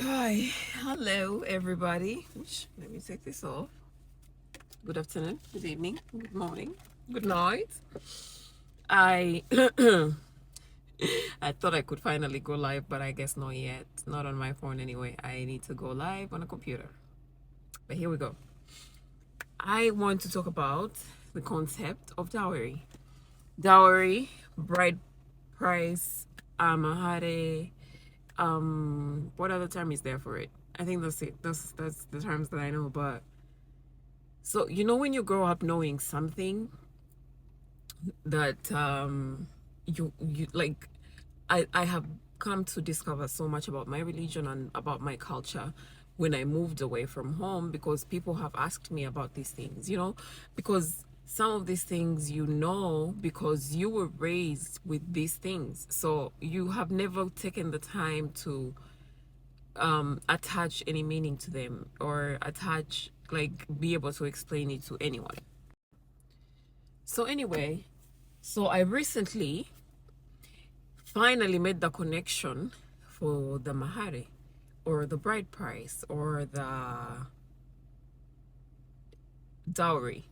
Hi, hello everybody. Let me take this off. Good afternoon, good evening, good morning, good night. I I thought I could finally go live, but I guess not yet. Not on my phone anyway. I need to go live on a computer. But here we go. I want to talk about the concept of dowry. Dowry, bride price, mahare, what other term is there for it? I think that's it. That's the terms that I know. But so when you grow up knowing something that you like, I have come to discover so much about my religion and about my culture when I moved away from home, because people have asked me about these things, because some of these things because you were raised with these things, so you have never taken the time to attach any meaning to them, or be able to explain it to anyone. So anyway, so I recently finally made the connection for the mahari, or the bride price, or the dowry.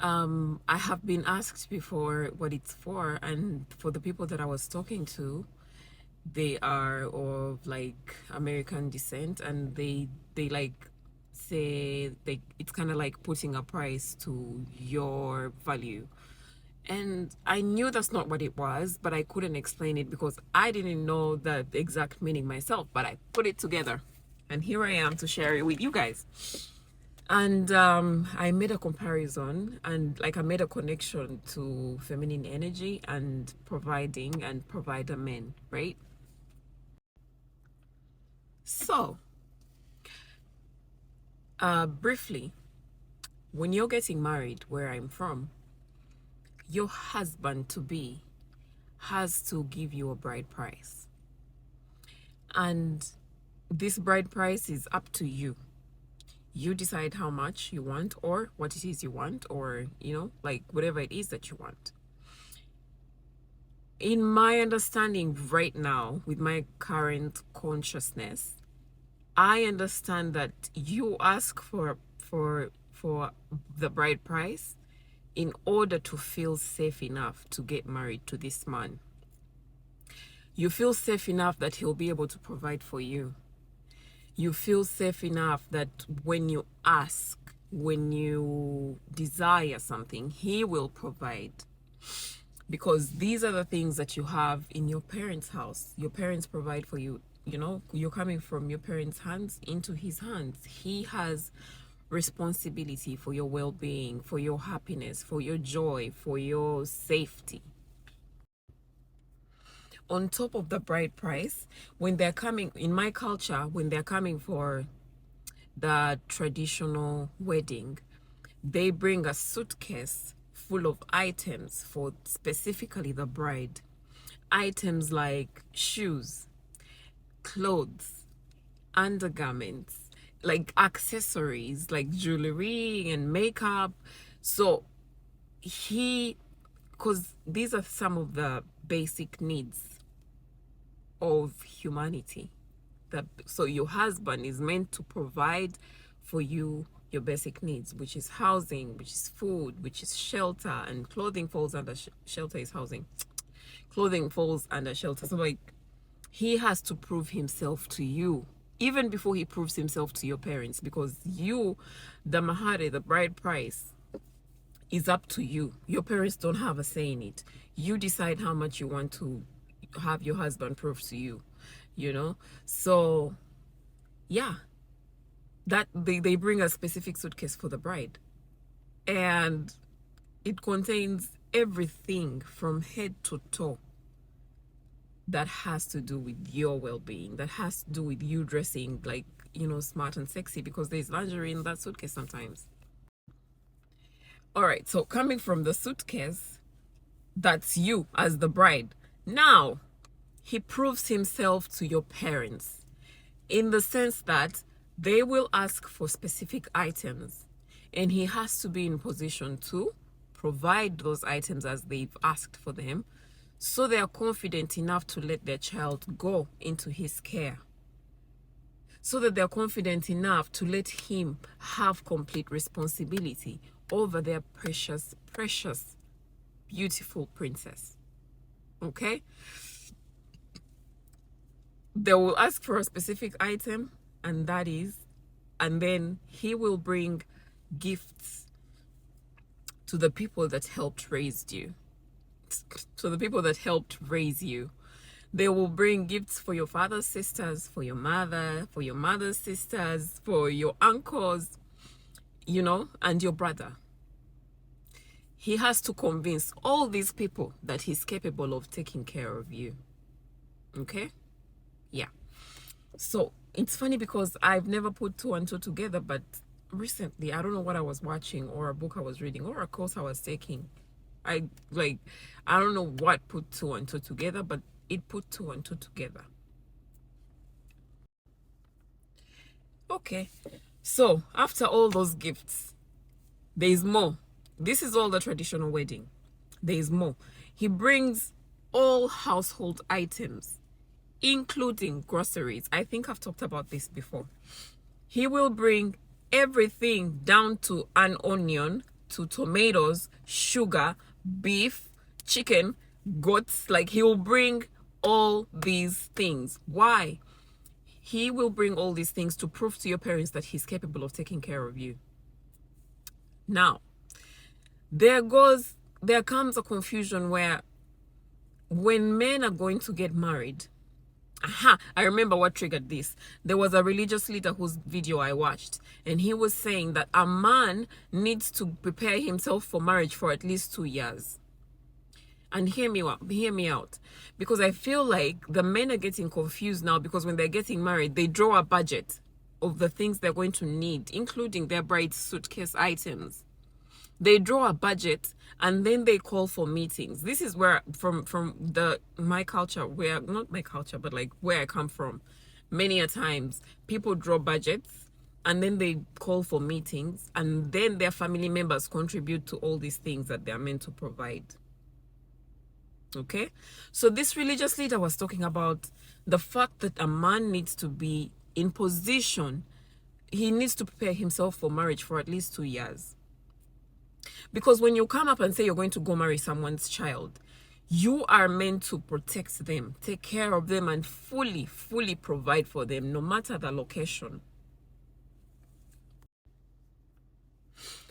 I have been asked before what it's for, and for the people that I was talking to, they are of like American descent, and they like say it's kind of like putting a price to your value. And I knew that's not what it was, but I couldn't explain it because I didn't know the exact meaning myself, but I put it together. And here I am to share it with you guys. And I made a comparison, and like I made a connection to feminine energy and providing and provider men, right? So, briefly, when you're getting married where I'm from, your husband to be has to give you a bride price. And this bride price is up to you. You decide how much you want, or what it is you want, or, like whatever it is that you want. In my understanding right now, with my current consciousness, I understand that you ask for the bride price in order to feel safe enough to get married to this man. You feel safe enough that he'll be able to provide for you. You feel safe enough that when you ask, when you desire something, he will provide. Because these are the things that you have in your parents' house. Your parents provide for you. You're coming from your parents' hands into his hands. He has responsibility for your well-being, for your happiness, for your joy, for your safety. On top of the bride price, when they're coming, in my culture, when they're coming for the traditional wedding, they bring a suitcase full of items for specifically the bride. Items like shoes, clothes, undergarments, like accessories, like jewelry and makeup. So because these are some of the basic needs of humanity. So your husband is meant to provide for you your basic needs, which is housing, which is food, which is shelter, and clothing falls under shelter is housing. Clothing falls under shelter. So like, he has to prove himself to you even before he proves himself to your parents, because the mahari, the bride price, is up to you. Your parents don't have a say in it. You decide how much you want to have your husband prove to you. So yeah, that they bring a specific suitcase for the bride, and it contains everything from head to toe that has to do with your well-being, that has to do with you dressing like, smart and sexy, because there's lingerie in that suitcase sometimes. All right, so coming from the suitcase, that's you as the bride. Now he proves himself to your parents, in the sense that they will ask for specific items, and he has to be in position to provide those items as they've asked for them, so they are confident enough to let their child go into his care. so that they're confident enough to let him have complete responsibility over their precious, precious, beautiful princess. Okay? They will ask for a specific item, and then he will bring gifts to the people that helped raise you. To the people that helped raise you. They will bring gifts for your father's sisters, for your mother, for your mother's sisters, for your uncles, and your brother. He has to convince all these people that he's capable of taking care of you. Okay? Yeah. So it's funny because I've never put two and two together, but recently, I don't know what I was watching or a book I was reading or a course I was taking. I don't know what put two and two together, but it put two and two together. Okay. So after all those gifts, there is more. This is all the traditional wedding. There is more. He brings all household items, including groceries. I think I've talked about this before. He will bring everything down to an onion, to tomatoes, sugar, beef, chicken, goats. Like, he will bring all these things. Why? He will bring all these things to prove to your parents that he's capable of taking care of you. Now, there comes a confusion where when men are going to get married, I remember what triggered this. There was a religious leader whose video I watched, and he was saying that a man needs to prepare himself for marriage for at least 2 years. And hear me out. Because I feel like the men are getting confused now, because when they're getting married, they draw a budget of the things they're going to need, including their bride's suitcase items. They draw a budget and then they call for meetings. This is where, from my culture, where, not my culture, but like where I come from, many a times people draw budgets and then they call for meetings, and then their family members contribute to all these things that they are meant to provide. Okay? So this religious leader was talking about the fact that a man needs to be in position. He needs to prepare himself for marriage for at least 2 years. Because when you come up and say you're going to go marry someone's child, you are meant to protect them, take care of them, and fully provide for them, no matter the location.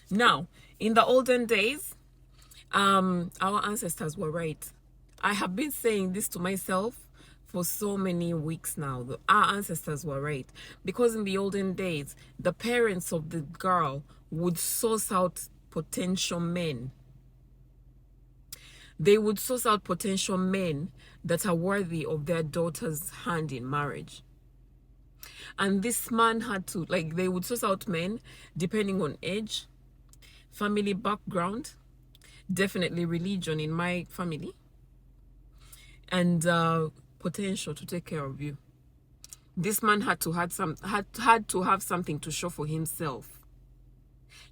Now, in the olden days, our ancestors were right. I have been saying this to myself for so many weeks now. Our ancestors were right. Because in the olden days, the parents of the girl would source out potential men. They would source out potential men that are worthy of their daughter's hand in marriage. And this man had to, they would source out men depending on age, family background, definitely religion in my family, and potential to take care of you. This man had to have something to show for himself,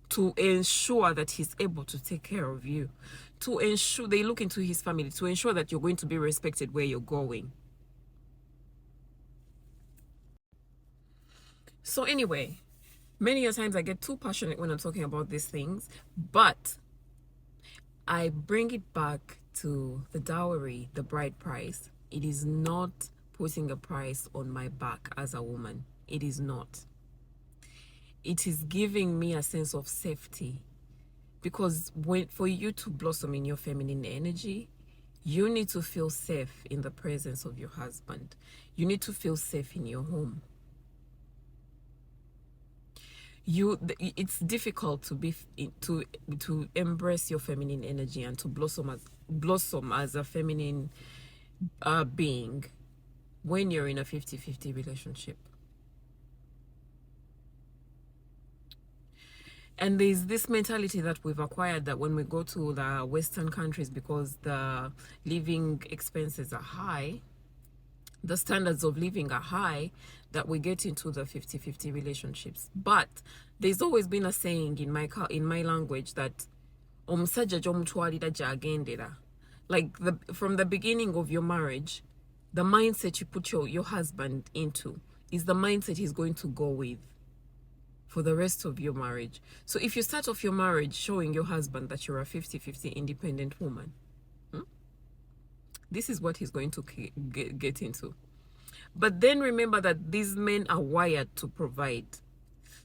to ensure that he's able to take care of you, to ensure they look into his family, to ensure that you're going to be respected where you're going. So anyway, many a times I get too passionate when I'm talking about these things, but I bring it back to the dowry, the bride price. It is not putting a price on my back as a woman. It is not. It is giving me a sense of safety, because for you to blossom in your feminine energy, you need to feel safe in the presence of your husband. You need to feel safe in your home. It's difficult to embrace your feminine energy and to blossom as a feminine being when you're in a 50-50 relationship. And there's this mentality that we've acquired that when we go to the Western countries, because the living expenses are high, the standards of living are high, that we get into the 50-50 relationships. But there's always been a saying in my language that from the beginning of your marriage, the mindset you put your husband into is the mindset he's going to go with for the rest of your marriage. So if you start off your marriage showing your husband that you're a 50-50 independent woman, this is what he's going to get into. But then remember that these men are wired to provide.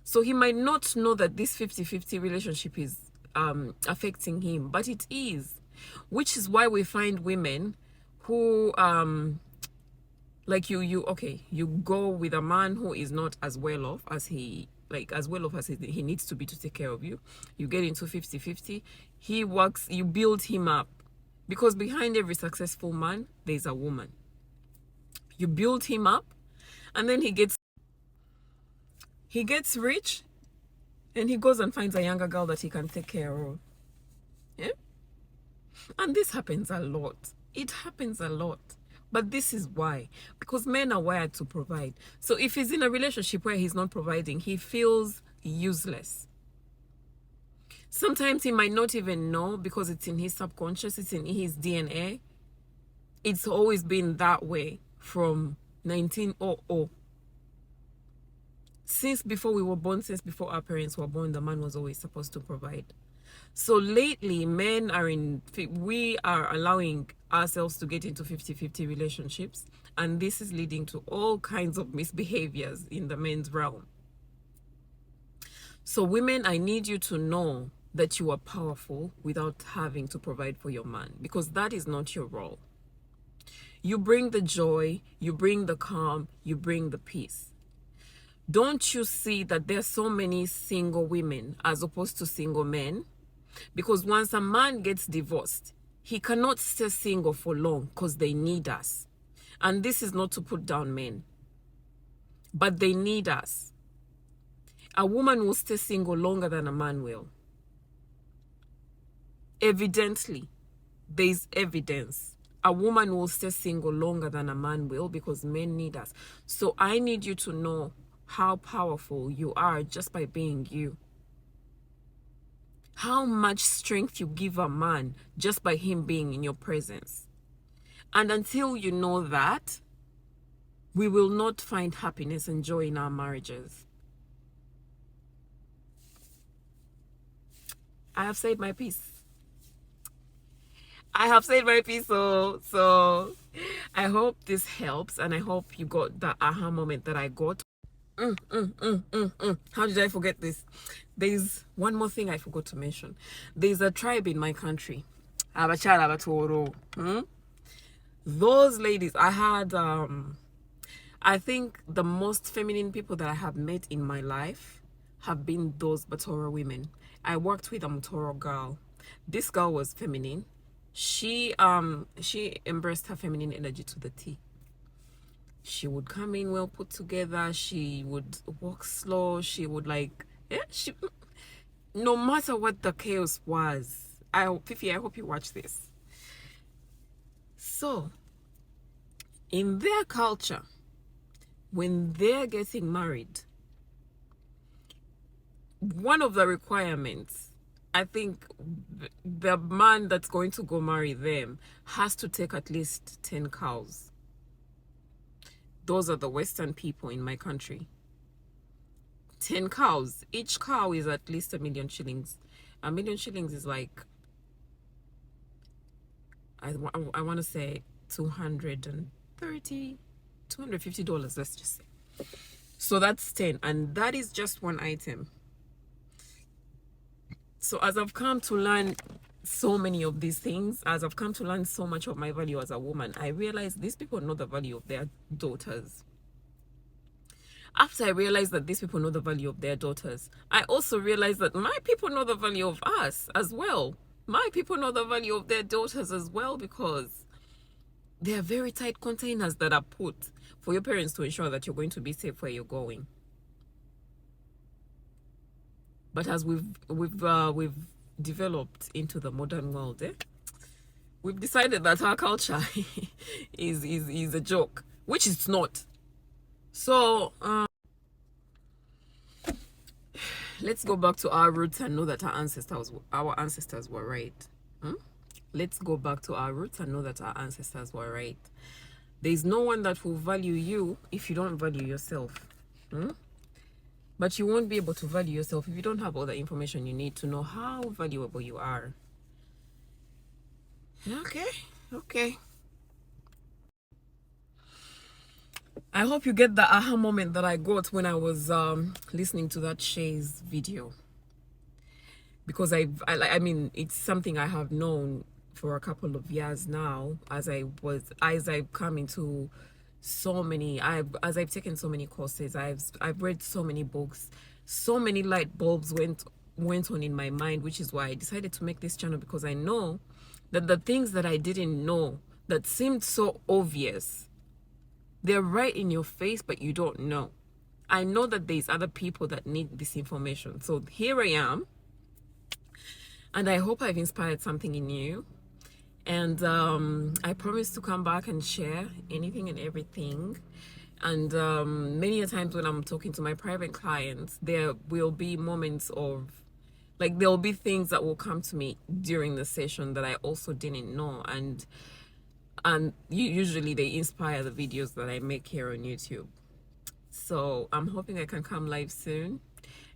So he might not know that this 50-50 relationship is affecting him, but it is. Which is why we find women who like you go with a man who is not as well off as he needs to be to take care of you. You get into 50-50. He works, you build him up, because behind every successful man there's a woman. You build him up, and then he gets rich, and he goes and finds a younger girl that he can take care of. Yeah? And this happens a lot. It happens a lot. But this is why. Because men are wired to provide. So if he's in a relationship where he's not providing, he feels useless. Sometimes he might not even know, because it's in his subconscious, it's in his DNA. It's always been that way from 1900. Since before we were born, since before our parents were born, the man was always supposed to provide. So lately, we are allowing ourselves to get into 50-50 relationships, and this is leading to all kinds of misbehaviors in the men's realm. So women, I need you to know that you are powerful without having to provide for your man, because that is not your role. You bring the joy, you bring the calm, you bring the peace. Don't you see that there are so many single women as opposed to single men? Because once a man gets divorced, he cannot stay single for long, because they need us. And this is not to put down men, but they need us. A woman will stay single longer than a man will. Evidently, there's evidence. A woman will stay single longer than a man will, because men need us. So I need you to know how powerful you are just by being you. How much strength you give a man just by him being in your presence. And until you know that, we will not find happiness and joy in our marriages. I have said my piece. I have said my piece, so I hope this helps, and I hope you got the aha moment that I got. How did I forget this? There's one more thing I forgot to mention. There's a tribe in my country, Abachara Batoro. Those ladies, I had I think the most feminine people that I have met in my life have been those Batoro women. I worked with a Motoro girl. This girl was feminine. She embraced her feminine energy to the T. She would come in well put together. She would walk slow. She would no matter what the chaos was. Fifi, I hope you watch this. So, in their culture, when they're getting married, one of the requirements, I think the man that's going to go marry them has to take at least 10 cows. Those are the Western people in my country. 10 cows. Each cow is at least 1 million shillings. 1 million shillings is like, I want to say $250, let's just say. So that's 10, and that is just one item. So as I've come to learn so many of these things, as I've come to learn so much of my value as a woman, I realized these people know the value of their daughters. After I realized that these people know the value of their daughters, I also realized that my people know the value of us as well. My people know the value of their daughters as well, because they are very tight containers that are put for your parents to ensure that you're going to be safe where you're going. But as we've developed into the modern world, we've decided that our culture is a joke, which it's not. So let's go back to our roots and know that our ancestors were right. Let's go back to our roots and know that our ancestors were right. There's no one that will value you if you don't value yourself. But you won't be able to value yourself if you don't have all the information you need to know how valuable you are. Okay. I hope you get the aha moment that I got when I was listening to that Shay's video. Because I mean, it's something I have known for a couple of years now, as I've come into so many, as I've taken so many courses, I've read so many books, so many light bulbs went on in my mind, which is why I decided to make this channel, because I know that the things that I didn't know that seemed so obvious, they're right in your face, but you don't know. I know that there's other people that need this information. So here I am. And I hope I've inspired something in you. And I promise to come back and share anything and everything. And many a times when I'm talking to my private clients, there will be moments of, like, there'll be things that will come to me during the session that I also didn't know. And usually they inspire the videos that I make here on YouTube. So I'm hoping I can come live soon,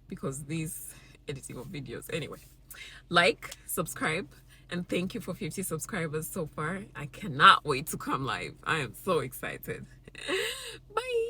because these editing of videos, anyway. Like, subscribe, and thank you for 50 subscribers so far. I cannot wait to come live. I am so excited. Bye.